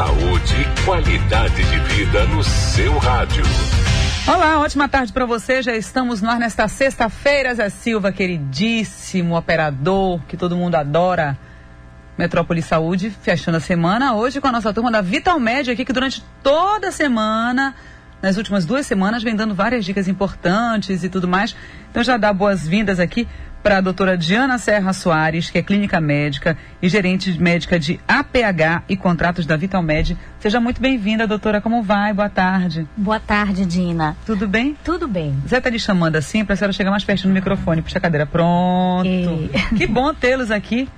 saúde e qualidade de vida no seu rádio. Olá, ótima tarde para você. Já estamos no ar nesta sexta-feira. Zé Silva, queridíssimo operador que todo mundo adora. Metrópole Saúde, fechando a semana hoje com a nossa turma da Vitalmed aqui, que durante toda a semana, nas últimas 2 semanas, vem dando várias dicas importantes e tudo mais. Então já dá boas-vindas aqui para a doutora Diana Serra Soares, que é clínica médica e gerente médica de APH e contratos da Vitalmed. Seja muito bem-vinda, doutora. Como vai? Boa tarde. Boa tarde, Dina. Tudo bem? Tudo bem. Zé tá lhe chamando assim para a senhora chegar mais perto no microfone. Puxa a cadeira. Pronto. Que bom tê-los aqui.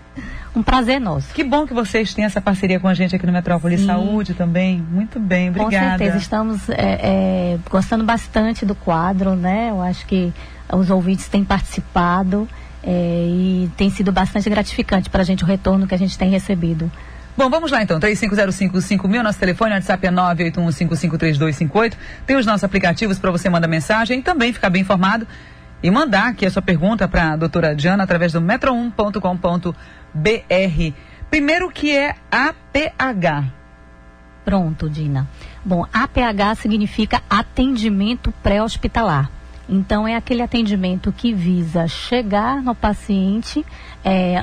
Um prazer nosso. Que bom que vocês têm essa parceria com a gente aqui no Metrópole Saúde também. Muito bem, obrigada. Com certeza, estamos gostando bastante do quadro, né? Eu acho que os ouvintes têm participado e tem sido bastante gratificante para a gente o retorno que a gente tem recebido. Bom, vamos lá então, 35055000, nosso telefone, WhatsApp é 981553258. Tem os nossos aplicativos para você mandar mensagem e também ficar bem informado e mandar aqui a sua pergunta para a doutora Diana através do metro1.com.br. Primeiro, o que é APH? Pronto, Dina. Bom, APH significa atendimento pré-hospitalar. Então, é aquele atendimento que visa chegar no paciente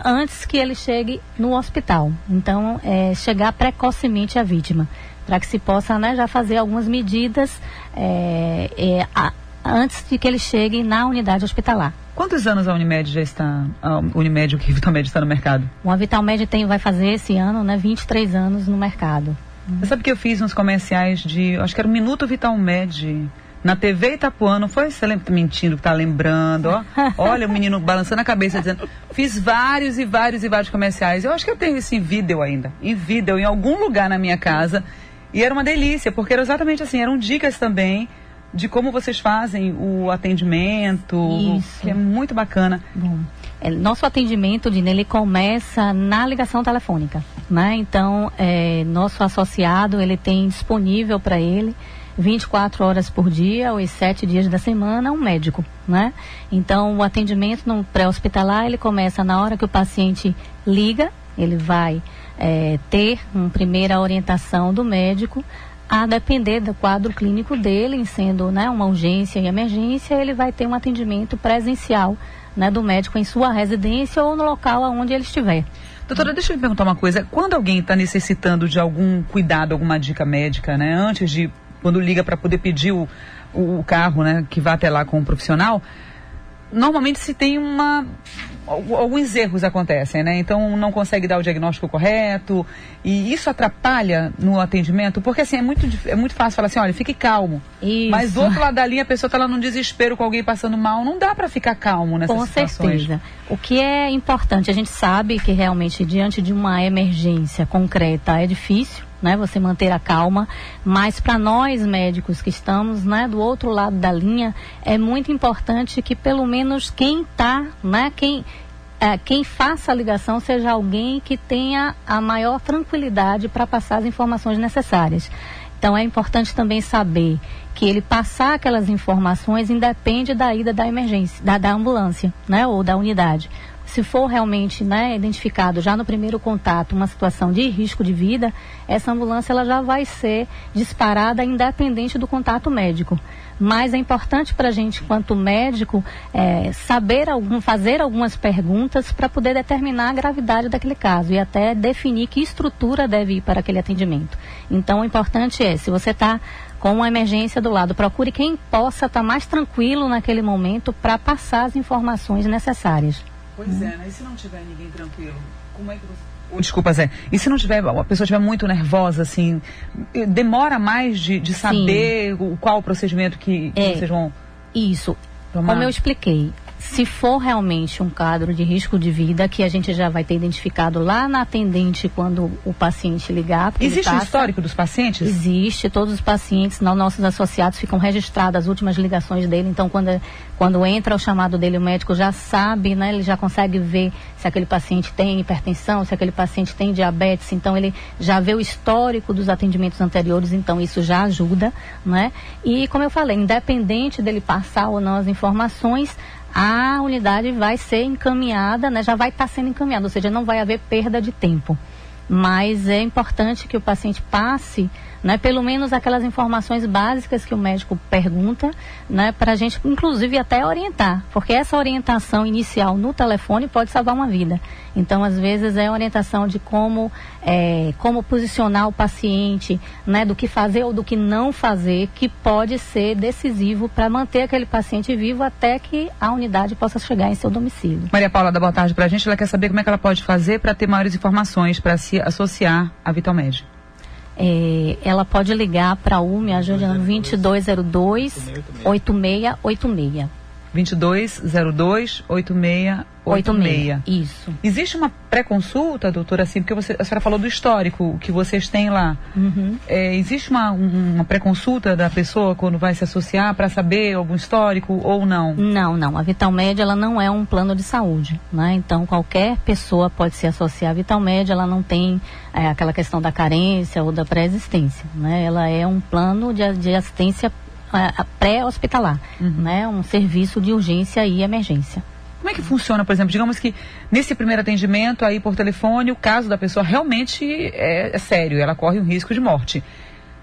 antes que ele chegue no hospital. Então, chegar precocemente à vítima, para que se possa, né, já fazer algumas medidas antes de que ele chegue na unidade hospitalar. Quantos anos a Unimed já está, o que a Vitalmed está no mercado? A Vitalmed vai fazer esse ano, né, 23 anos no mercado. Você sabe que eu fiz uns comerciais acho que era o Minuto Vitalmed, na TV Itapuã, não foi? Você lembra? Mentindo, que tá lembrando, ó. Olha o menino balançando a cabeça, dizendo, fiz vários e vários comerciais. Eu acho que eu tenho isso em vídeo ainda, em algum lugar na minha casa. E era uma delícia, porque era exatamente assim, eram dicas também de como vocês fazem o atendimento, isso, que é muito bacana. Bom, nosso atendimento, Dina, ele começa na ligação telefônica, né? Então, nosso associado, ele tem disponível para ele 24 horas por dia, os 7 dias da semana, um médico, né? Então, o atendimento no pré-hospitalar, ele começa na hora que o paciente liga, ele vai ter uma primeira orientação do médico, a depender do quadro clínico dele, sendo, né, uma urgência e emergência, ele vai ter um atendimento presencial, né, do médico em sua residência ou no local onde ele estiver. Doutora, deixa eu me perguntar uma coisa. Quando alguém está necessitando de algum cuidado, alguma dica médica, né, quando liga para poder pedir o carro, né, que vá até lá com um profissional, normalmente se tem alguns erros acontecem, né? Então não consegue dar o diagnóstico correto e isso atrapalha no atendimento, porque assim, é muito fácil falar assim, olha, fique calmo. Isso. Mas do outro lado da linha a pessoa está lá num desespero com alguém passando mal, não dá para ficar calmo nessas situações. Com certeza. O que é importante, a gente sabe que realmente diante de uma emergência concreta é difícil, né, você manter a calma, mas para nós médicos que estamos, né, do outro lado da linha, é muito importante que pelo menos quem está, né, quem faça a ligação seja alguém que tenha a maior tranquilidade para passar as informações necessárias. Então é importante também saber que ele passar aquelas informações independe da ida da emergência, da ambulância, né, ou da unidade. Se for realmente, né, identificado já no primeiro contato uma situação de risco de vida, essa ambulância ela já vai ser disparada independente do contato médico. Mas é importante para a gente, quanto médico, fazer algumas perguntas para poder determinar a gravidade daquele caso e até definir que estrutura deve ir para aquele atendimento. Então, o importante se você está com uma emergência do lado, procure quem possa estar mais tranquilo naquele momento para passar as informações necessárias. Pois né? E se não tiver ninguém tranquilo, como é que você... Desculpa, Zé. E se não tiver, a pessoa estiver muito nervosa, assim, demora mais de saber qual o procedimento que vocês vão... Isso. tomar? Como eu expliquei, se for realmente um quadro de risco de vida, que a gente já vai ter identificado lá na atendente quando o paciente ligar. Existe um histórico dos pacientes? Existe, todos os pacientes, nossos associados ficam registradas as últimas ligações dele, então quando entra o chamado dele, o médico já sabe, né, ele já consegue ver se aquele paciente tem hipertensão, se aquele paciente tem diabetes, então ele já vê o histórico dos atendimentos anteriores, então isso já ajuda, né? E como eu falei, independente dele passar ou não as informações, a unidade vai ser encaminhada, né, já vai estar sendo encaminhada, ou seja, não vai haver perda de tempo. mas é importante que o paciente passe, né, pelo menos aquelas informações básicas que o médico pergunta, né, para a gente, inclusive, até orientar, porque essa orientação inicial no telefone pode salvar uma vida. Então, às vezes, é orientação de como posicionar o paciente, né, do que fazer ou do que não fazer, que pode ser decisivo para manter aquele paciente vivo até que a unidade possa chegar em seu domicílio. Maria Paula, dá boa tarde para a gente. Ela quer saber como é que ela pode fazer para ter maiores informações, para se associar à Vitalmed. Ela pode ligar para a UME, ajudando 2202-8686. 2202-8686. Isso. Existe uma pré-consulta, doutora, assim, porque a senhora falou do histórico que vocês têm lá. Uhum. Existe uma pré-consulta da pessoa quando vai se associar para saber algum histórico ou não? Não. A Vitalmed, ela não é um plano de saúde, né? Então, qualquer pessoa pode se associar à Vitalmed, ela não tem aquela questão da carência ou da pré-existência, né? Ela é um plano de assistência pré-hospitalar, né? Um serviço de urgência e emergência. Como é que funciona, por exemplo, digamos que nesse primeiro atendimento aí por telefone, o caso da pessoa realmente é sério, ela corre um risco de morte.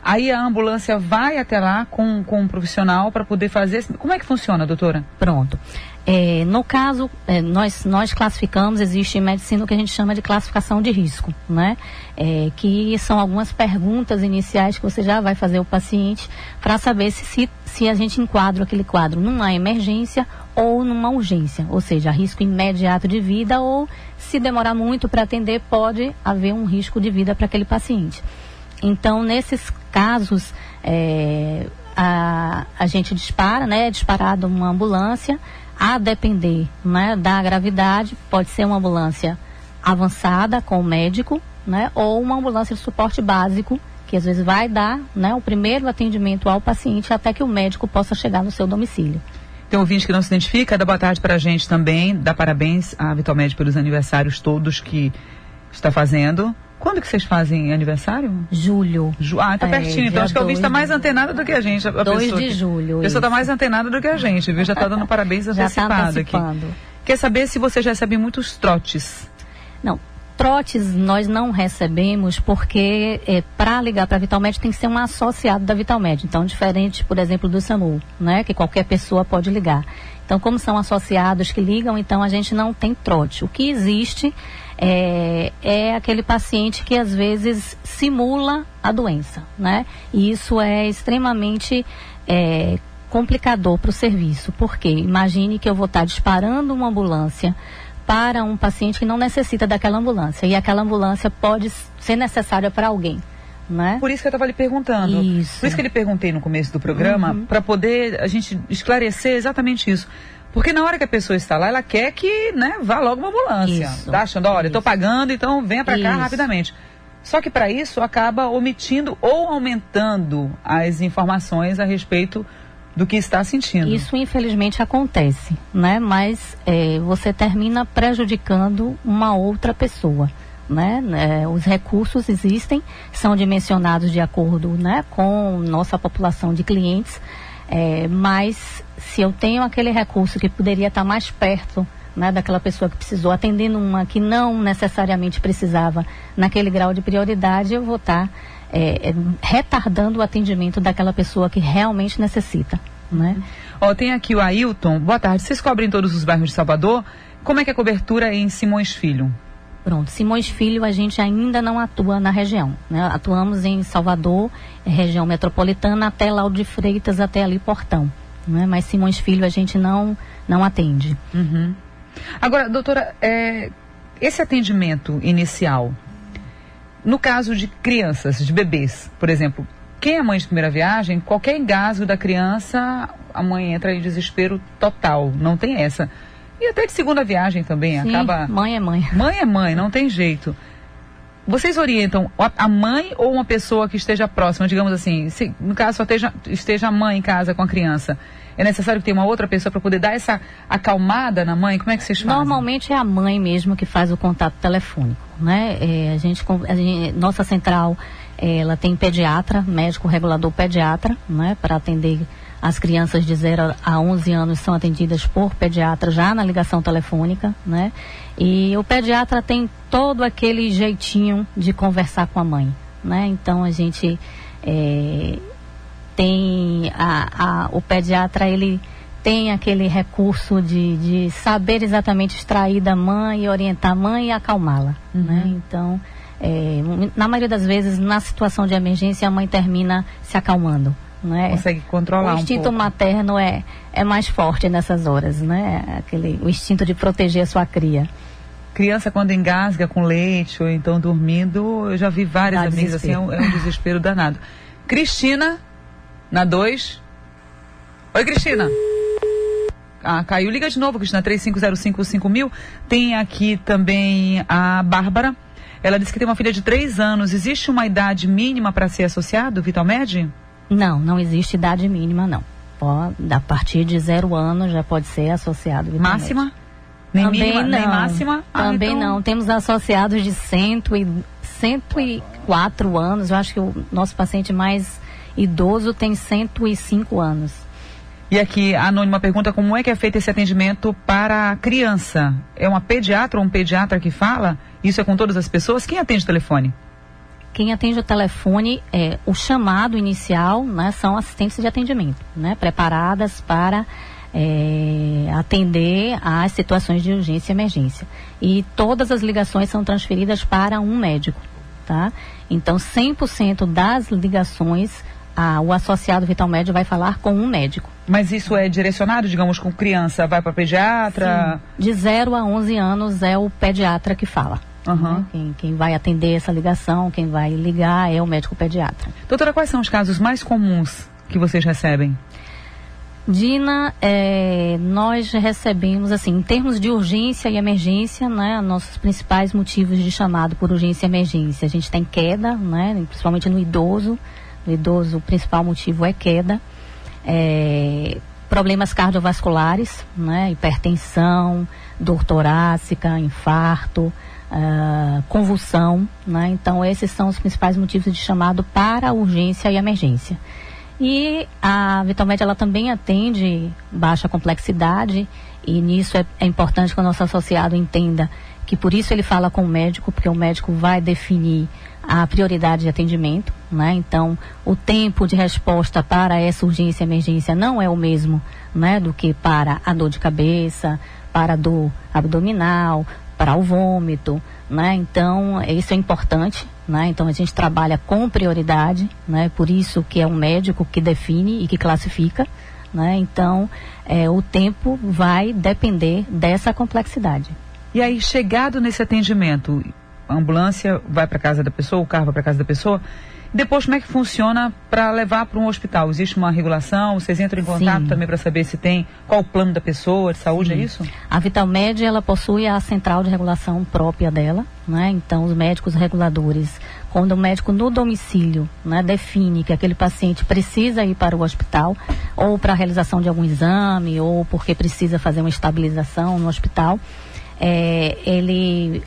Aí a ambulância vai até lá com um profissional para poder fazer... Como é que funciona, doutora? Pronto. No caso, nós classificamos, existe em medicina o que a gente chama de classificação de risco, né? Que são algumas perguntas iniciais que você já vai fazer ao paciente para saber se a gente enquadra aquele quadro numa emergência ou numa urgência, ou seja, risco imediato de vida, ou se demorar muito para atender, pode haver um risco de vida para aquele paciente. Então, nesses casos, a gente dispara, né? É disparada uma ambulância, a depender, né, da gravidade, pode ser uma ambulância avançada com o médico, né, ou uma ambulância de suporte básico, que às vezes vai dar, né, o primeiro atendimento ao paciente até que o médico possa chegar no seu domicílio. Tem um ouvinte que não se identifica, dá boa tarde para a gente também, dá parabéns à Vitalmed pelos aniversários todos que está fazendo. Quando que vocês fazem aniversário? Julho. Tá pertinho, então acho que o ouvinte está mais antenado do que a gente. 2 de julho. A pessoa está mais antenada do que a gente, viu? Já está dando parabéns antecipado aqui. Quer saber se você já recebe muitos trotes? Não. Trotes nós não recebemos porque para ligar para a Vitalmed tem que ser um associado da Vitalmed. Então, diferente, por exemplo, do SAMU, né? Que qualquer pessoa pode ligar. Então, como são associados que ligam, então a gente não tem trote. O que existe é aquele paciente que às vezes simula a doença, né? E isso é extremamente complicador para o serviço. Porque imagine que eu vou estar disparando uma ambulância para um paciente que não necessita daquela ambulância. E aquela ambulância pode ser necessária para alguém, né? Por isso que eu estava lhe perguntando. Isso. Por isso que eu lhe perguntei no começo do programa, para poder a gente esclarecer exatamente isso. Porque na hora que a pessoa está lá, ela quer que, né, vá logo uma ambulância. Isso. Tá achando, olha, estou pagando, então venha para cá rapidamente. Só que para isso acaba omitindo ou aumentando as informações a respeito do que está sentindo. Isso infelizmente acontece, né? Mas você termina prejudicando uma outra pessoa, né? Os recursos existem, são dimensionados de acordo, né, com nossa população de clientes, mas se eu tenho aquele recurso que poderia estar mais perto, né, daquela pessoa que precisou, atendendo uma que não necessariamente precisava naquele grau de prioridade, eu vou estar retardando o atendimento daquela pessoa que realmente necessita, né? Tem aqui o Ailton. Boa tarde. Vocês cobrem todos os bairros de Salvador? Como é que é a cobertura em Simões Filho? Pronto, Simões Filho a gente ainda não atua na região, né? Atuamos em Salvador, região metropolitana, até Lauro de Freitas, até ali Portão, né? Mas Simões Filho a gente não atende. Agora, doutora, esse atendimento inicial, no caso de crianças, de bebês, por exemplo, quem é mãe de primeira viagem, qualquer engasgo da criança, a mãe entra em desespero total, não tem essa. E até de segunda viagem também, sim, acaba... mãe é mãe. Mãe é mãe, não tem jeito. Vocês orientam a mãe ou uma pessoa que esteja próxima, digamos assim, se no caso só esteja a mãe em casa com a criança, é necessário que tenha uma outra pessoa para poder dar essa acalmada na mãe? Como é que vocês fazem? Normalmente é a mãe mesmo que faz o contato telefônico, né? Nossa central Ela tem pediatra, médico regulador pediatra, né, para atender as crianças de 0 a 11 anos são atendidas por pediatra já na ligação telefônica, né? E o pediatra tem todo aquele jeitinho de conversar com a mãe, né? Então a gente tem o pediatra, ele tem aquele recurso de saber exatamente extrair da mãe e orientar a mãe e acalmá-la, né? Então, na maioria das vezes, na situação de emergência, a mãe termina se acalmando. Né? Consegue controlar o instinto um pouco. materno é mais forte nessas horas, né? O instinto de proteger a sua cria. Criança quando engasga com leite ou então dormindo, eu já vi várias amigas assim, é um desespero danado. Cristina, na 2. Oi, Cristina. Caiu. Liga de novo, Cristina, 35055000. Tem aqui também a Bárbara. Ela disse que tem uma filha de 3 anos. Existe uma idade mínima para ser associado, Vitalmed? Não existe idade mínima, não. A partir de 0 anos já pode ser associado. Máxima? Nem também mínima, não. nem máxima? Também então... não. Temos associados de 104 anos. Eu acho que o nosso paciente mais idoso tem 105 anos. E aqui, a Anônima pergunta como é que é feito esse atendimento para a criança. É uma pediatra ou um pediatra que fala? Isso é com todas as pessoas? Quem atende o telefone? Quem atende o telefone, o chamado inicial, né, são assistentes de atendimento, né, preparadas para atender às situações de urgência e emergência. E todas as ligações são transferidas para um médico, tá? Então, 100% das ligações, o associado Vitalmed vai falar com um médico. Mas isso é direcionado, digamos, com criança, vai para pediatra? Sim. De 0 a 11 anos é o pediatra que fala. Uhum. Né? Quem vai atender essa ligação, quem vai ligar é o médico pediatra. Doutora, quais são os casos mais comuns que vocês recebem? Dina, nós recebemos, assim, em termos de urgência e emergência, né, nossos principais motivos de chamado por urgência e emergência. A gente tem queda, né, principalmente no idoso. No idoso, o principal motivo é queda. Problemas cardiovasculares, né, hipertensão, dor torácica, infarto, convulsão, né? Então esses são os principais motivos de chamado para urgência e emergência. E a Vitalmed, ela também atende baixa complexidade, e nisso é importante que o nosso associado entenda que por isso ele fala com o médico, porque o médico vai definir a prioridade de atendimento, né? Então o tempo de resposta para essa urgência e emergência não é o mesmo, né, do que para a dor de cabeça, para a dor abdominal, para o vômito, né? Então, isso é importante, né? Então, a gente trabalha com prioridade, né? Por isso que é um médico que define e que classifica, né? Então, o tempo vai depender dessa complexidade. E aí, chegado nesse atendimento, a ambulância vai para casa da pessoa, o carro vai para casa da pessoa, depois como é que funciona para levar para um hospital? Existe uma regulação? Vocês entram em contato Sim. também para saber se tem, qual o plano da pessoa de saúde, Sim. é isso? A Vitalmed, ela possui a central de regulação própria dela, né? Então os médicos reguladores, quando o médico no domicílio, né, define que aquele paciente precisa ir para o hospital, ou para a realização de algum exame, ou porque precisa fazer uma estabilização no hospital,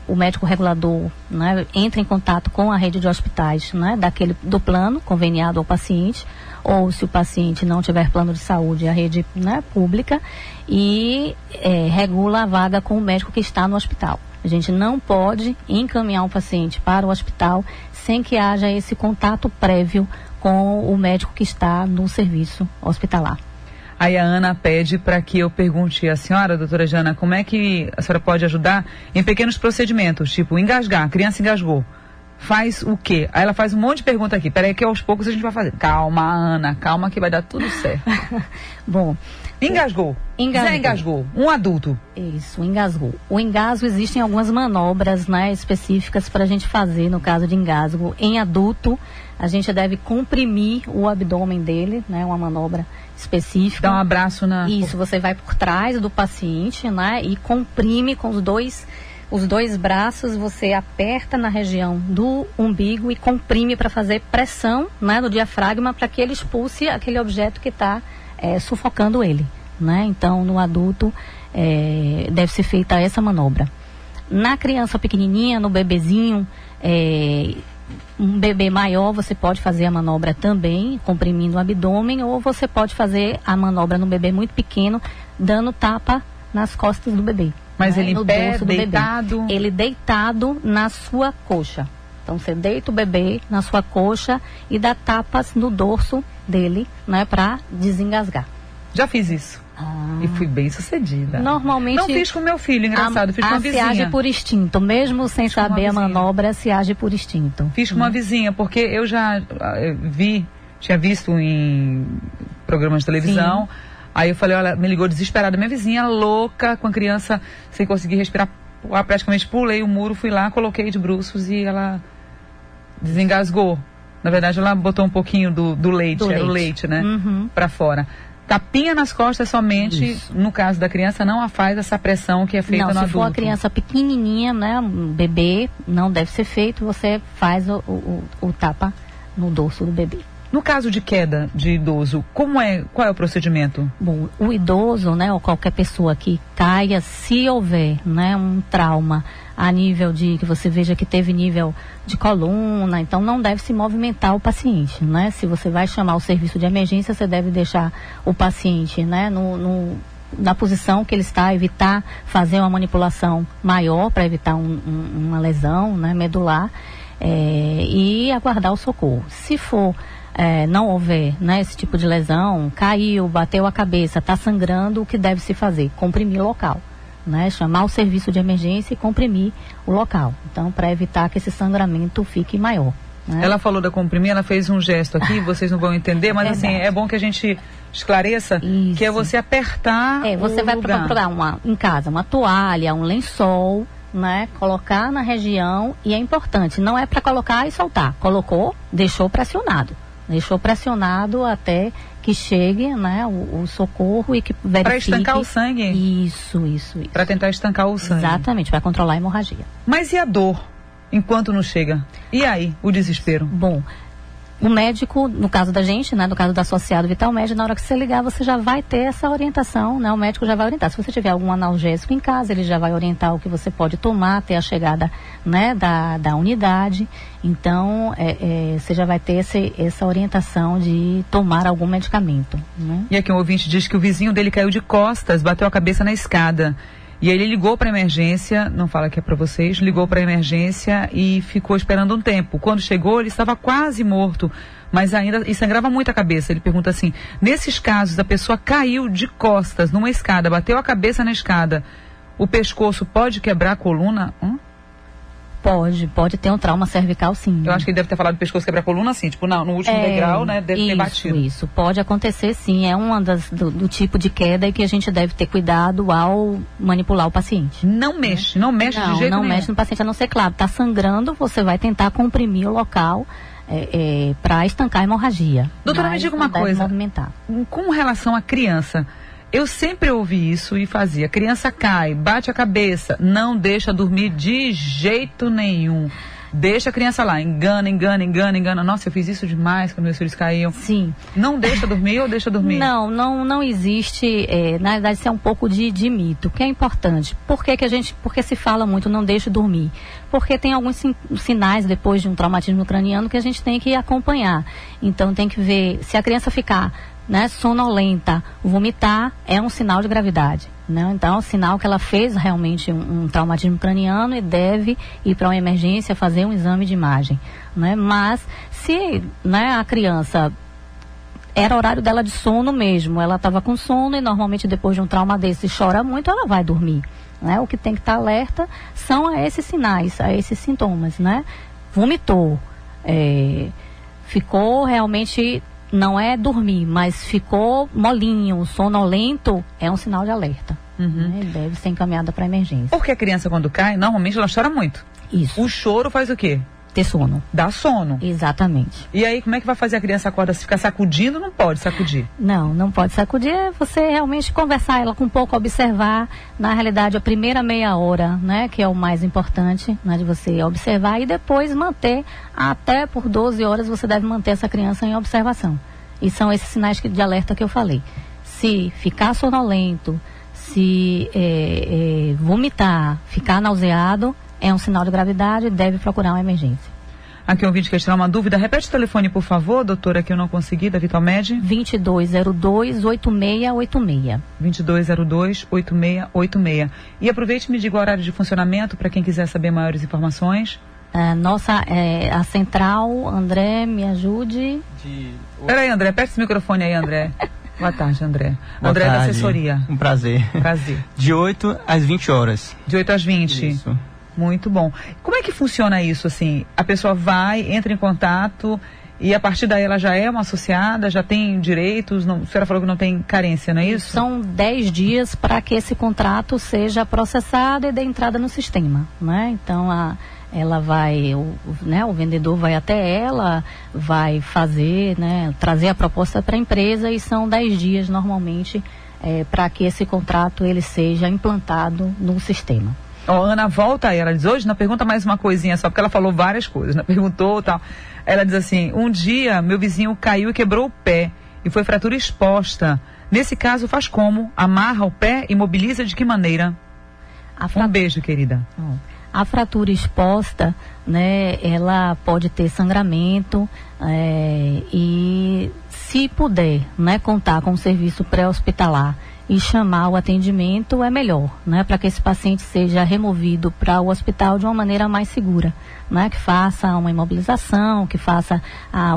o médico regulador, né, entra em contato com a rede de hospitais, né, do plano conveniado ao paciente, ou se o paciente não tiver plano de saúde, a rede, né, pública, e regula a vaga com o médico que está no hospital. A gente não pode encaminhar um paciente para o hospital sem que haja esse contato prévio com o médico que está no serviço hospitalar. Aí a Ana pede para que eu pergunte à senhora, doutora Jana, como é que a senhora pode ajudar em pequenos procedimentos, tipo engasgar, a criança engasgou. Faz o quê? Aí ela faz um monte de pergunta aqui. Peraí que aos poucos a gente vai fazer. Calma, Ana, calma que vai dar tudo certo. Bom. Engasgou. Zé engasgou. Um adulto. Isso, engasgou. O engasgo, existem algumas manobras, né, específicas para a gente fazer no caso de engasgo. Em adulto, a gente deve comprimir o abdômen dele, né, uma manobra específica. Dá um abraço na... Isso, você vai por trás do paciente, né, e comprime com os dois braços, você aperta na região do umbigo e comprime para fazer pressão, né, no diafragma, para que ele expulse aquele objeto que está sufocando ele, né? Então, no adulto, deve ser feita essa manobra. Na criança pequenininha, no bebezinho, um bebê maior, você pode fazer a manobra também, comprimindo o abdômen, ou você pode fazer a manobra no bebê muito pequeno, dando tapa nas costas do bebê. Mas né? ele em pé, deitado? Ele deitado na sua coxa. Então você deita o bebê na sua coxa e dá tapas no dorso dele, né, para desengasgar. Já fiz isso. E fui bem sucedida. Normalmente... Não fiz com meu filho, engraçado. Fiz com uma vizinha. Se age por instinto. Mesmo sem saber a manobra, se age por instinto. Fiz com uma vizinha, porque eu já tinha visto em programas de televisão. Sim. Aí eu falei, olha, me ligou desesperada. Minha vizinha, louca, com a criança, sem conseguir respirar. Praticamente pulei o muro, fui lá, coloquei de bruços e ela desengasgou. Na verdade, ela botou um pouquinho do leite, era o leite, né? Pra fora. Tapinha nas costas somente, isso. No caso da criança, não faz essa pressão que é feita no adulto. Se for a criança pequenininha, né, um bebê, não deve ser feito, você faz o tapa no dorso do bebê. No caso de queda de idoso, qual é o procedimento? Bom, o idoso, né, ou qualquer pessoa que caia, se houver, né, um trauma a nível de, que você veja que teve nível de coluna, então não deve se movimentar o paciente, né? Se você vai chamar o serviço de emergência, você deve deixar o paciente, né, na posição que ele está, evitar fazer uma manipulação maior para evitar uma lesão, né, medular, e aguardar o socorro. Se for não houver, né, esse tipo de lesão, caiu, bateu a cabeça, está sangrando, o que deve se fazer? Comprimir o local, né, chamar o serviço de emergência e comprimir o local. Então, para evitar que esse sangramento fique maior. Né? Ela falou da comprimir, ela fez um gesto aqui, vocês não vão entender, mas assim, é bom que a gente esclareça. Isso. Que é você apertar você vai lugar. Procurar em casa uma toalha, um lençol, né, colocar na região, e é importante, não é para colocar e soltar. Colocou, deixou pressionado até que chegue, né, o socorro e que verifique. Para estancar o sangue? Isso. Para tentar estancar o sangue. Exatamente, para controlar a hemorragia. Mas e a dor, enquanto não chega? E aí, o desespero? Bom, o médico, no caso da gente, né, no caso do associado Vital Med, na hora que você ligar, você já vai ter essa orientação, né, o médico já vai orientar. Se você tiver algum analgésico em casa, ele já vai orientar o que você pode tomar até a chegada, né, da unidade. Então, você já vai ter essa orientação de tomar algum medicamento, né? E aqui um ouvinte diz que o vizinho dele caiu de costas, bateu a cabeça na escada. E aí ele ligou para a emergência, não fala que é para vocês, ligou para a emergência e ficou esperando um tempo. Quando chegou, ele estava quase morto, mas ainda, e sangrava muito a cabeça. Ele pergunta assim, nesses casos, a pessoa caiu de costas numa escada, bateu a cabeça na escada, o pescoço pode quebrar a coluna? Pode ter um trauma cervical, sim. Eu acho que ele deve ter falado do pescoço quebrar a coluna, assim, tipo, no último degrau, né, deve ter batido. Isso, pode acontecer, sim, é uma do tipo de queda e que a gente deve ter cuidado ao manipular o paciente. Não mexe de jeito nenhum. Não mexe no paciente, a não ser, claro, está sangrando, você vai tentar comprimir o local para estancar a hemorragia. Doutora, me diga uma coisa, movimentar. Com relação à criança, eu sempre ouvi isso e fazia. Criança cai, bate a cabeça, não deixa dormir de jeito nenhum. Deixa a criança lá, engana. Nossa, eu fiz isso demais quando meus filhos caíam. Sim. Não deixa dormir ou deixa dormir? Não existe, na verdade isso é um pouco de mito, que é importante. Porque se fala muito, não deixa dormir? Porque tem alguns sinais depois de um traumatismo craniano que a gente tem que acompanhar. Então tem que ver, se a criança ficar, né, sonolenta, vomitar, é um sinal de gravidade, né? Então é um sinal que ela fez realmente um traumatismo craniano e deve ir para uma emergência fazer um exame de imagem, né? Mas se, né, a criança era horário dela de sono mesmo, ela estava com sono e normalmente depois de um trauma desse chora muito, ela vai dormir, né? O que tem que estar alerta são a esses sinais, a esses sintomas, né? Vomitou, ficou realmente, não é dormir, mas ficou molinho, sonolento, é um sinal de alerta. Né? Deve ser encaminhada para emergência. Porque a criança quando cai, normalmente ela chora muito. Isso. O choro faz o quê? Ter sono. Dá sono. Exatamente. E aí, como é que vai fazer a criança acordar? Se ficar sacudindo, não pode sacudir. Não pode sacudir. É você realmente conversar ela com um pouco, observar, na realidade, a primeira meia hora, né? Que é o mais importante, né, de você observar e depois manter, até por 12 horas, você deve manter essa criança em observação. E são esses sinais de alerta que eu falei. Se ficar sonolento, se vomitar, ficar nauseado, é um sinal de gravidade e deve procurar uma emergência. Aqui o ouvinte quer tirar uma dúvida. Repete o telefone, por favor, doutora, que eu não consegui, da Vitalmed. 2202-8686. 2202-8686. E aproveite e me diga o horário de funcionamento para quem quiser saber maiores informações. A central, André, me ajude. Peraí, André, aperta esse microfone aí, André. Boa tarde, André. Boa André tarde. da assessoria. Um prazer. Prazer. De 8 às 20 horas. De 8 às 20? Isso. Muito bom. Como é que funciona isso, assim? A pessoa vai, entra em contato e a partir daí ela já é uma associada, já tem direitos, a senhora falou que não tem carência, não é isso? São 10 dias para que esse contrato seja processado e dê entrada no sistema, né? Então, ela vai, o vendedor vai até ela, vai fazer, né, trazer a proposta para a empresa e são 10 dias normalmente para que esse contrato ele seja implantado no sistema. Ana volta aí, ela diz, hoje não pergunta mais uma coisinha só, porque ela falou várias coisas, não perguntou tal. Ela diz assim, um dia meu vizinho caiu e quebrou o pé e foi fratura exposta. Nesse caso faz como? Amarra o pé e imobiliza de que maneira? Um beijo, querida. A fratura exposta, né, ela pode ter sangramento e se puder, né, contar com o serviço pré-hospitalar e chamar o atendimento é melhor, né, para que esse paciente seja removido para o hospital de uma maneira mais segura, né, que faça uma imobilização, que faça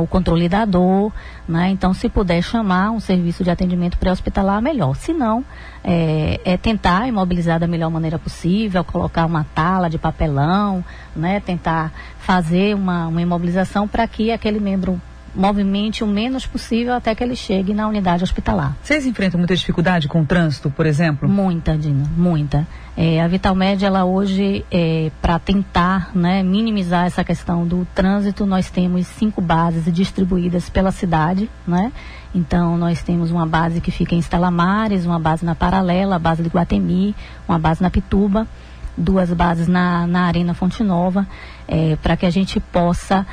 o controle da dor, né, então se puder chamar um serviço de atendimento pré-hospitalar, melhor. Se não, tentar imobilizar da melhor maneira possível, colocar uma tala de papelão, né, tentar fazer uma imobilização para que aquele membro movimente o menos possível até que ele chegue na unidade hospitalar. Vocês enfrentam muita dificuldade com o trânsito, por exemplo? Muita, Dina, muita. A Vitalmed, ela hoje, para tentar, né, minimizar essa questão do trânsito, nós temos 5 bases distribuídas pela cidade, né? Então, nós temos uma base que fica em Estela Maris, uma base na Paralela, a base de Guatemi, uma base na Pituba, 2 bases na Arena Fonte Nova, para que a gente possa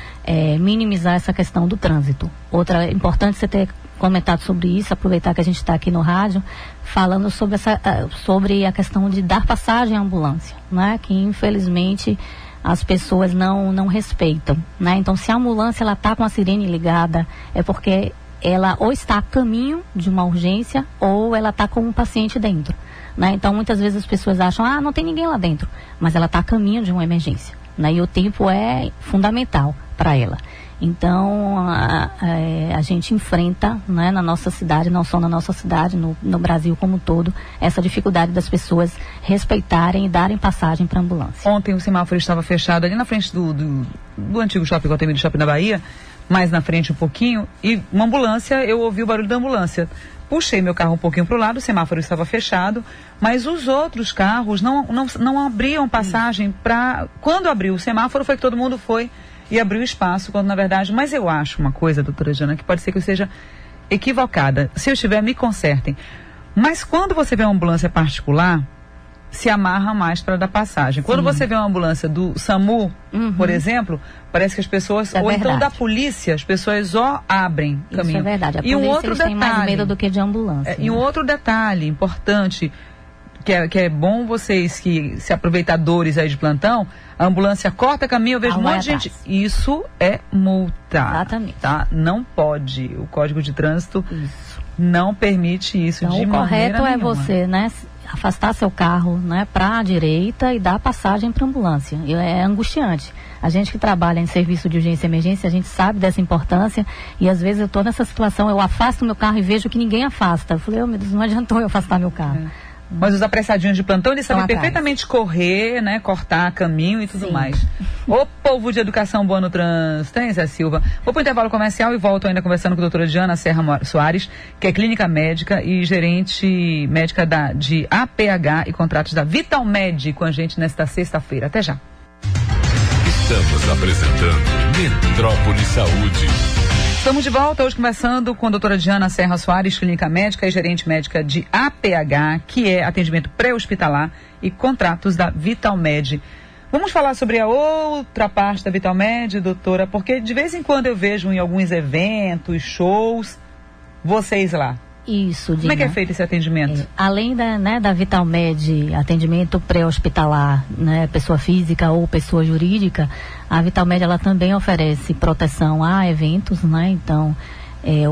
minimizar essa questão do trânsito. Outra, importante você ter comentado sobre isso, aproveitar que a gente está aqui no rádio, falando sobre a questão de dar passagem à ambulância, né? Que infelizmente as pessoas não respeitam, né? Então, se a ambulância está com a sirene ligada, é porque ela ou está a caminho de uma urgência ou ela está com um paciente dentro, né? Então, muitas vezes as pessoas acham, não tem ninguém lá dentro, mas ela está a caminho de uma emergência, né? E o tempo é fundamental para ela. Então, a gente enfrenta, né, na nossa cidade, não só na nossa cidade, no Brasil como um todo, essa dificuldade das pessoas respeitarem e darem passagem para a ambulância. Ontem o semáforo estava fechado ali na frente do antigo shopping Guatemi, do shopping da Bahia, mais na frente um pouquinho, e uma ambulância, eu ouvi o barulho da ambulância. Puxei meu carro um pouquinho para o lado, o semáforo estava fechado, mas os outros carros não abriam passagem para... Quando abriu o semáforo foi que todo mundo foi e abriu espaço, quando na verdade... Mas eu acho uma coisa, doutora Jana, que pode ser que eu seja equivocada. Se eu estiver, me consertem. Mas quando você vê uma ambulância particular, se amarra mais para dar passagem. Quando você vê uma ambulância do SAMU, por exemplo, parece que as pessoas, ou então da polícia, as pessoas abrem caminho. Isso é verdade. A polícia tem mais medo do que de ambulância. E um outro detalhe importante, que é bom vocês que se aproveitadores aí de plantão, a ambulância corta caminho, eu vejo um monte de gente. Isso é multa. Exatamente. Tá? Não pode. O Código de Trânsito não permite isso então, de maneira nenhuma. O correto é você, né, afastar seu carro, né, para a direita e dar passagem para a ambulância. É angustiante. A gente que trabalha em serviço de urgência e emergência, a gente sabe dessa importância e às vezes eu estou nessa situação, eu afasto meu carro e vejo que ninguém afasta. Eu falei, meu Deus, não adiantou eu afastar meu carro. Mas os apressadinhos de plantão, eles sabem perfeitamente correr, né, cortar caminho e tudo mais. Ô povo de educação boa no trânsito, hein, Zé Silva? Vou para o intervalo comercial e volto ainda conversando com a doutora Diana Serra Soares, que é clínica médica e gerente médica de APH e contratos da Vitalmed com a gente nesta sexta-feira. Até já. Estamos apresentando Metrópole Saúde. Estamos de volta hoje conversando com a doutora Diana Serra Soares, clínica médica e gerente médica de APH, que é atendimento pré-hospitalar e contratos da Vitalmed. Vamos falar sobre a outra parte da Vitalmed, doutora, porque de vez em quando eu vejo em alguns eventos, shows, vocês lá. Isso, Dina. Como é que é feito esse atendimento? Além da Vitalmed, atendimento pré-hospitalar, né, pessoa física ou pessoa jurídica, a Vitalmed ela também oferece proteção a eventos, né? Então,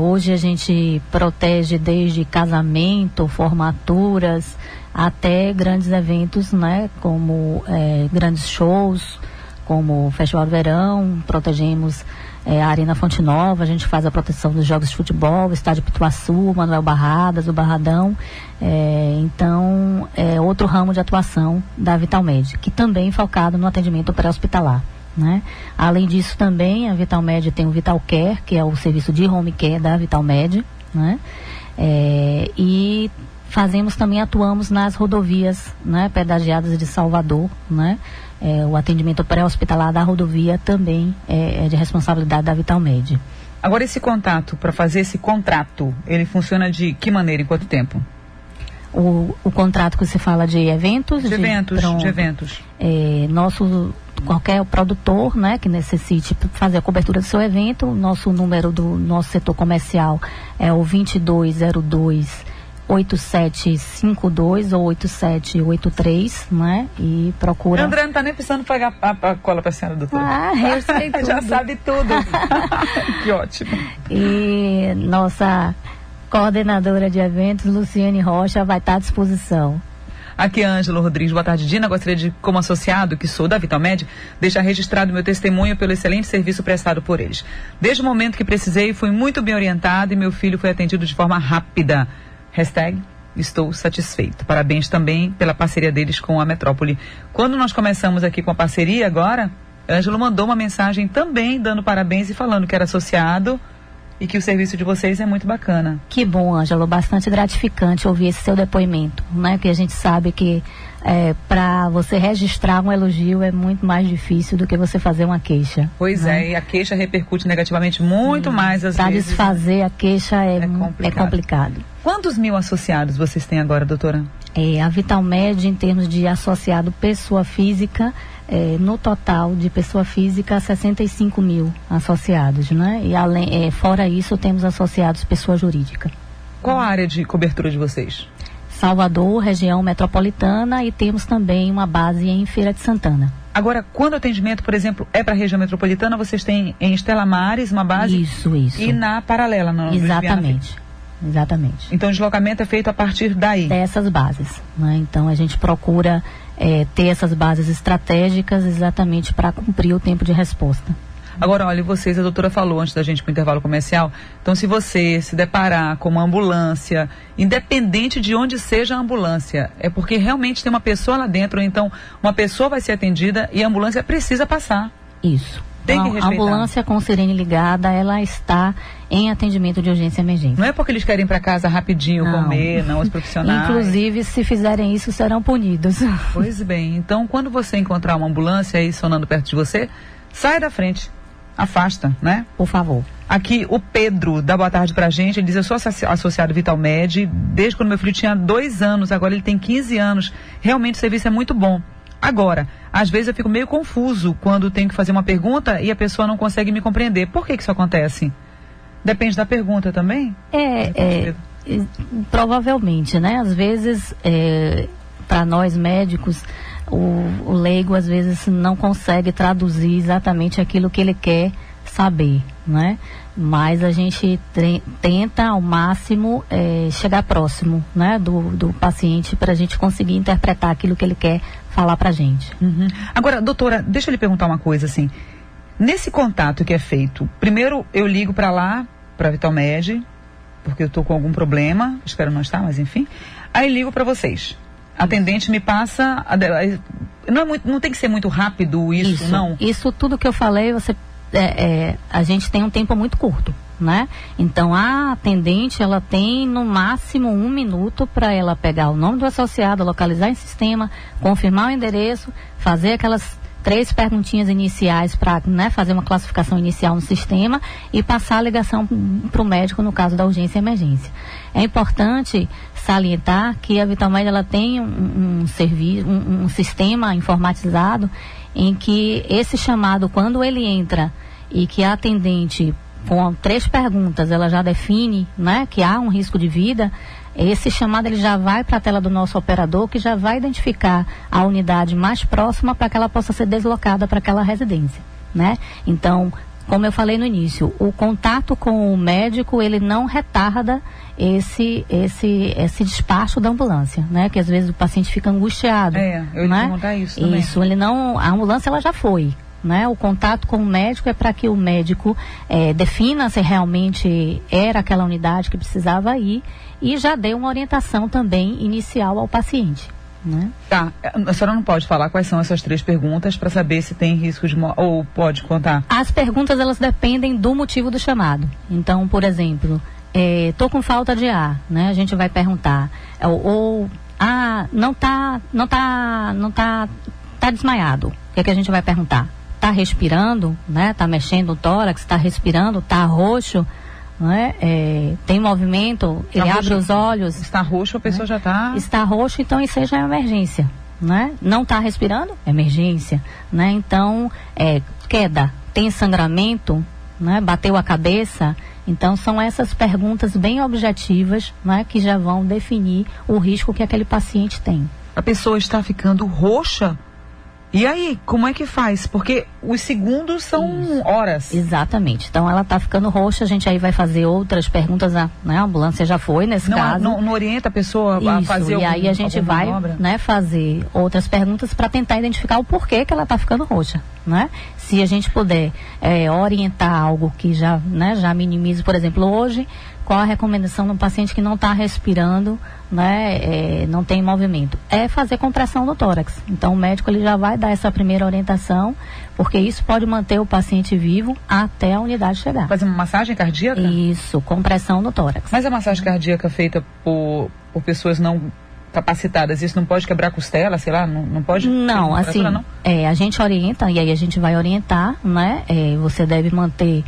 hoje a gente protege desde casamento, formaturas, até grandes eventos, né? Como grandes shows, como o Festival do Verão, protegemos a Arena Fonte Nova, a gente faz a proteção dos jogos de futebol, Estádio Pituaçu, Manuel Barradas, o Barradão. Então, é outro ramo de atuação da Vitalmed, que também é focado no atendimento pré-hospitalar, né? Além disso, também a Vitalmed tem o Vital Care, que é o serviço de home care da Vitalmed, né? E atuamos nas rodovias, né, pedagiadas de Salvador, né? O atendimento pré-hospitalar da rodovia também é de responsabilidade da Vitalmed. Agora, esse contato, para fazer esse contrato, ele funciona de que maneira, em quanto tempo? O contrato que você fala de eventos? De eventos. Qualquer produtor, né, que necessite fazer a cobertura do seu evento, o nosso número do nosso setor comercial é o 2202 8752 ou 8783, né? E procura... André não tá nem precisando pagar a cola pra senhora, doutora. Eu sei tudo. Já sabe tudo. Que ótimo. E nossa coordenadora de eventos, Luciane Rocha, vai estar à disposição. Aqui é Ângelo Rodrigues, boa tarde, Dina. Gostaria de, como associado, que sou da Vitalmed, deixar registrado meu testemunho pelo excelente serviço prestado por eles. Desde o momento que precisei, fui muito bem orientado e meu filho foi atendido de forma rápida. #estou satisfeito. Parabéns também pela parceria deles com a Metrópole. Quando nós começamos aqui com a parceria agora, Ângelo mandou uma mensagem também dando parabéns e falando que era associado e que o serviço de vocês é muito bacana. Que bom, Ângelo, bastante gratificante ouvir esse seu depoimento, né? Que a gente sabe que para você registrar um elogio é muito mais difícil do que você fazer uma queixa. Pois né? E a queixa repercute negativamente muito mais às vezes. Para desfazer a queixa é complicado. Quantos mil associados vocês têm agora, doutora? A Vitalmed, em termos de associado pessoa física, no total de pessoa física, 65 mil associados, né? E fora isso, temos associados pessoa jurídica. Qual a área de cobertura de vocês? Salvador, região metropolitana, e temos também uma base em Feira de Santana. Agora, quando o atendimento, por exemplo, é para a região metropolitana, vocês têm em Estela Maris uma base? Isso. E na paralela, no Exatamente. Então, o deslocamento é feito a partir daí? Dessas bases, né? Então, a gente procura ter essas bases estratégicas exatamente para cumprir o tempo de resposta. Agora, olha, vocês, a doutora falou antes da gente ir para o intervalo comercial, então se você se deparar com uma ambulância, independente de onde seja a ambulância, é porque realmente tem uma pessoa lá dentro, então uma pessoa vai ser atendida e a ambulância precisa passar. Isso. Tem que respeitar. A ambulância com sirene ligada, ela está em atendimento de urgência e emergência. Não é porque eles querem ir para casa rapidinho comer, não, os profissionais. Inclusive, se fizerem isso, serão punidos. Pois bem, então quando você encontrar uma ambulância aí sonando perto de você, sai da frente. Afasta, né? Por favor. Aqui o Pedro dá boa tarde pra gente. Ele diz: eu sou associado Vitalmed desde quando meu filho tinha 2 anos, agora ele tem 15 anos. Realmente o serviço é muito bom. Agora, às vezes eu fico meio confuso quando tenho que fazer uma pergunta e a pessoa não consegue me compreender. Por que isso acontece? Depende da pergunta também? Provavelmente, né? Às vezes, para nós médicos, o leigo às vezes não consegue traduzir exatamente aquilo que ele quer saber, né? Mas a gente tenta ao máximo chegar próximo, né, do paciente, para a gente conseguir interpretar aquilo que ele quer falar pra gente. Uhum. Agora, doutora, deixa eu lhe perguntar uma coisa, assim, nesse contato que é feito, primeiro eu ligo para lá, para Vitalmed, porque eu tô com algum problema, espero não estar, mas enfim, aí ligo para vocês. Atendente me passa, não tem que ser muito rápido isso, não? Isso tudo que eu falei, a gente tem um tempo muito curto, né? Então a atendente, ela tem no máximo 1 minuto para ela pegar o nome do associado, localizar em sistema, confirmar o endereço, fazer aquelas 3 perguntinhas iniciais para, né, fazer uma classificação inicial no sistema e passar a ligação para o médico no caso da urgência e emergência. É importante salientar que a Vitalmed, ela tem um sistema informatizado em que esse chamado, quando ele entra e que a atendente com 3 perguntas, ela já define, né, que há um risco de vida, esse chamado ele já vai para a tela do nosso operador, que já vai identificar a unidade mais próxima para que ela possa ser deslocada para aquela residência, né? Então, como eu falei no início, o contato com o médico, ele não retarda esse despacho da ambulância, né? Que às vezes o paciente fica angustiado. Eu ia perguntar isso também. Isso, a ambulância ela já foi, né? O contato com o médico é para que o médico defina se realmente era aquela unidade que precisava ir e já dê uma orientação também inicial ao paciente, né? Tá, a senhora não pode falar quais são essas 3 perguntas para saber se tem risco de morte, ou pode contar? As perguntas, elas dependem do motivo do chamado. Então, por exemplo, tô com falta de ar, né? A gente vai perguntar, tá desmaiado. O que a gente vai perguntar? Tá respirando, né? Tá mexendo o tórax, tá respirando, tá roxo, né? Tem movimento, ele abre os olhos. Está roxo, a pessoa já está... Está roxo, então isso aí já é emergência, né? Não está respirando? Emergência, né? Então, queda, tem sangramento, né? Bateu a cabeça. Então, são essas perguntas bem objetivas, né? Que já vão definir o risco que aquele paciente tem. A pessoa está ficando roxa? E aí, como é que faz? Porque os segundos são horas. Exatamente. Então, ela está ficando roxa, a gente aí vai fazer outras perguntas, né? A ambulância já foi nesse caso. Não orienta a pessoa a fazer e aí a gente vai, né, fazer outras perguntas para tentar identificar o porquê que ela está ficando roxa, né? Se a gente puder orientar algo que já minimize, por exemplo, hoje, qual a recomendação de um paciente que não está respirando, né, não tem movimento? É fazer compressão no tórax. Então o médico ele já vai dar essa primeira orientação, porque isso pode manter o paciente vivo até a unidade chegar. Fazer uma massagem cardíaca? Isso, compressão no tórax. Mas a massagem cardíaca feita por pessoas não capacitadas, isso não pode quebrar a costela, sei lá, não pode? Não, assim, não? A gente orienta, e aí a gente vai orientar, né? Você deve manter,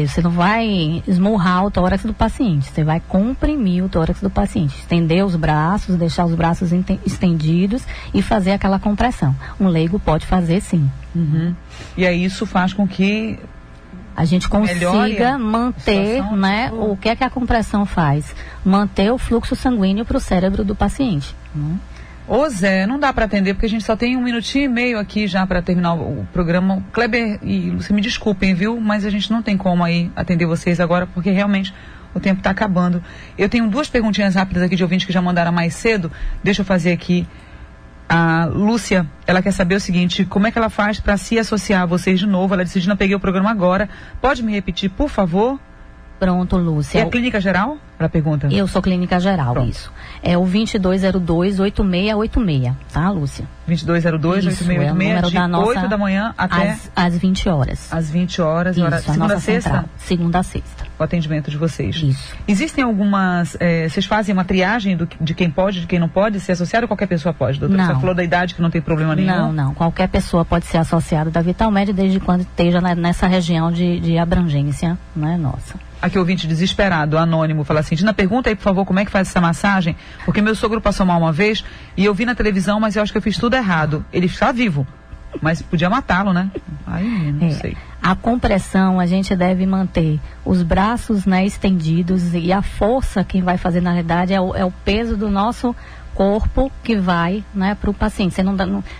você não vai esmurrar o tórax do paciente, você vai comprimir o tórax do paciente, estender os braços, deixar os braços estendidos e fazer aquela compressão. Um leigo pode fazer sim. Uhum. E aí isso faz com que a gente consiga manter, né? O que é que a compressão faz? Manter o fluxo sanguíneo para o cérebro do paciente. Ô Zé, não dá para atender porque a gente só tem 1 minutinho e meio aqui já para terminar o programa. Kleber e Lúcia, me desculpem, viu? Mas a gente não tem como aí atender vocês agora porque realmente o tempo está acabando. Eu tenho 2 perguntinhas rápidas aqui de ouvintes que já mandaram mais cedo. Deixa eu fazer aqui. A Lúcia, ela quer saber o seguinte: como é que ela faz para se associar a vocês de novo? Ela disse, não peguei o programa agora. Pode me repetir, por favor? Pronto, Lúcia. É a clínica geral? Ela pergunta. Eu sou clínica geral. Pronto. Isso. É o 2202-8686, tá, Lúcia? 2202-8686, de 8 da manhã até... Às 20 horas. Às 20 horas, Isso, segunda a sexta? Central. Segunda a sexta. O atendimento de vocês. Isso. Existem algumas... vocês fazem uma triagem de quem pode, de quem não pode ser associado, ou qualquer pessoa pode, doutora? Você falou da idade que não tem problema nenhum? Não. Qualquer pessoa pode ser associada da Vitalmed desde quando esteja nessa região de abrangência, né, nossa. Aqui, ouvinte desesperado, anônimo, fala assim: Dina, pergunta aí, por favor, como é que faz essa massagem? Porque meu sogro passou mal uma vez e eu vi na televisão, mas eu acho que eu fiz tudo errado. Ele está vivo, mas podia matá-lo, né? Aí, não sei. A compressão, a gente deve manter os braços, né, estendidos, e a força quem vai fazer, na verdade, é o peso do nosso corpo que vai, né, para o paciente. Você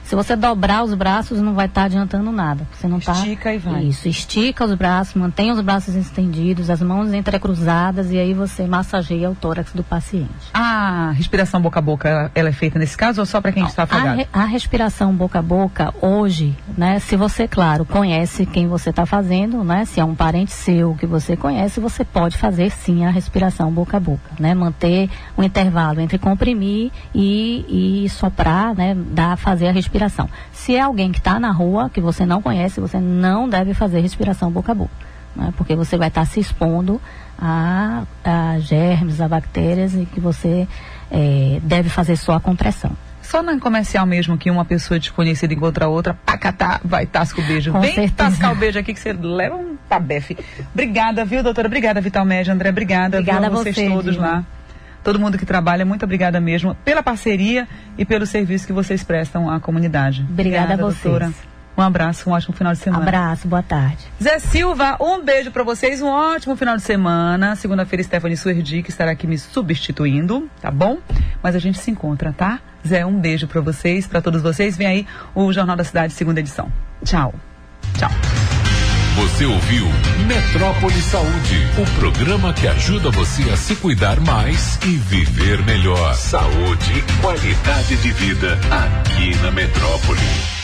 se você dobrar os braços, não vai estar adiantando nada. Você não estica e vai. Isso, estica os braços, mantém os braços estendidos, as mãos entrecruzadas, e aí você massageia o tórax do paciente. A respiração boca a boca, ela é feita nesse caso ou só para quem está afogado? A respiração boca a boca, hoje, né, se você, claro, conhece quem você está fazendo, né, se é um parente seu que você conhece, você pode fazer sim a respiração boca a boca, né, manter o intervalo entre comprimir e soprar, né, fazer a respiração. Se é alguém que está na rua, que você não conhece, você não deve fazer respiração boca a boca, né, porque você vai estar se expondo a germes, a bactérias, e que você deve fazer só a compressão. Só no comercial mesmo que uma pessoa desconhecida encontra outra, pacatá, vai tasca o beijo. Vem tascar o beijo aqui que você leva um tabefe. Obrigada, viu, doutora? Obrigada, Vitalmed. André, obrigada a vocês todos lá. Todo mundo que trabalha, muito obrigada mesmo pela parceria e pelo serviço que vocês prestam à comunidade. Obrigada a vocês. Doutora. Um abraço, um ótimo final de semana. Abraço, boa tarde. Zé Silva, um beijo pra vocês, um ótimo final de semana. Segunda-feira, Stephanie Suerdi, que estará aqui me substituindo, tá bom? Mas a gente se encontra, tá? Zé, um beijo pra vocês, pra todos vocês. Vem aí o Jornal da Cidade, segunda edição. Tchau. Tchau. Você ouviu Metrópole Saúde, o programa que ajuda você a se cuidar mais e viver melhor. Saúde e qualidade de vida aqui na Metrópole.